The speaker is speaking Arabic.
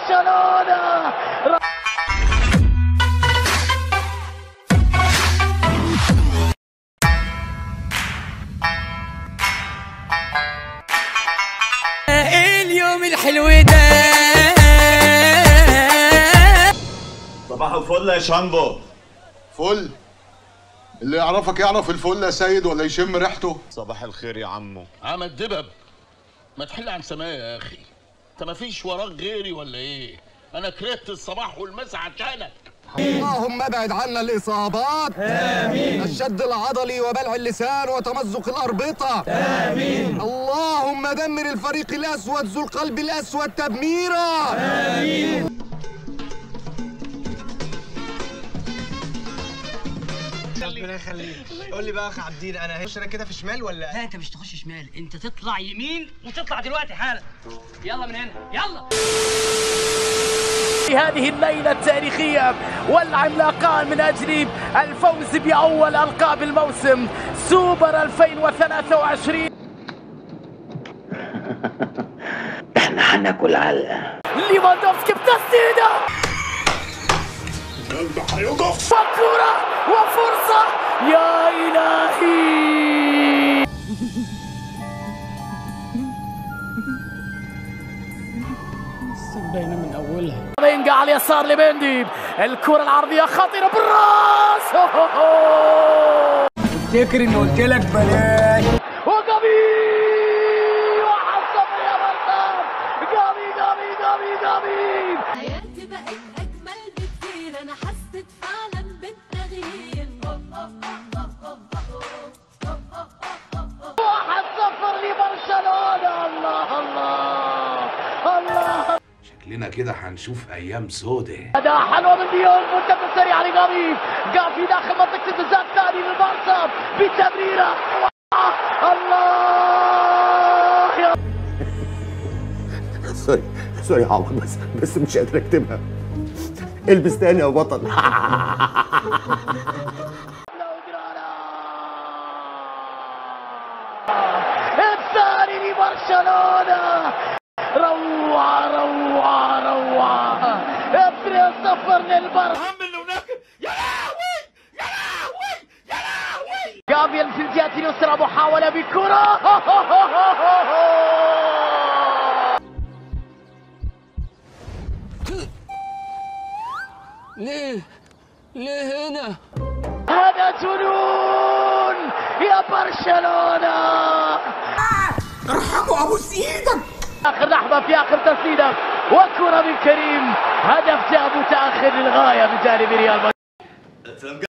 لبرشلونة. اليوم الحلو ده صباح الفل يا شامبو. فل؟ اللي يعرفك يعرف الفل يا سيد ولا يشم ريحته؟ صباح الخير يا عمو. عم الدبب، ما تحل عن سماية يا اخي، انت ما فيش وراك غيري ولا ايه؟ انا كرهت الصباح والمساء عشانك. اللهم ابعد عنا الاصابات، امين، الشد العضلي وبلع اللسان وتمزق الاربطه، امين. اللهم دمر الفريق الاسود ذو القلب الاسود تدميرا، امين. ربنا يخليك. قول لي بقى يا اخ عابدين، انا هخش انا كده في شمال ولا؟ لا انت مش تخش شمال، انت تطلع يمين وتطلع دلوقتي حالا. يلا من هنا يلا. في هذه الليلة التاريخية والعملاقان من أجل الفوز بأول ألقاب الموسم سوبر 2023. احنا هناكل علقة. ليفاندوفسكي بتسديدة وكرة وفرصة، يا إلهي. باينه من اولها. رينجا على اليسار لمندي، الكرة العرضية خطيرة بالراس. افتكر اني قلت لك بلاش. وجابي 1-0 يا مرتضى. جابي حياتي بقت أجمل بكتير، أنا حسيت فعلا بالتغيير. 1-0 لبرشلونة. الله الله الله. شكلنا كده هنشوف ايام سودة. أداء حلوة من ديونج، منتقل سريع لجافي، جافي داخل منطقة الجزاء الثاني للبارسا بتمريرة. الله يا سوري يا عمر، بس مش قادر اكتبها. البس تاني يا بطل. الثاني لبرشلونة. روعة روعة روعة. 2-0 للبرسا. يا لهوي يا لهوي يا لهوي. جابيل في الجهة اليسرى، محاولة بكرة. ليه هنا؟ هذا جنون يا برشلونة. ارحموا ابو سيدك. آخر لحظة في آخر تسديدة وكرة من كريم، هدف جاء متأخر للغاية بجانب ريال مدريد.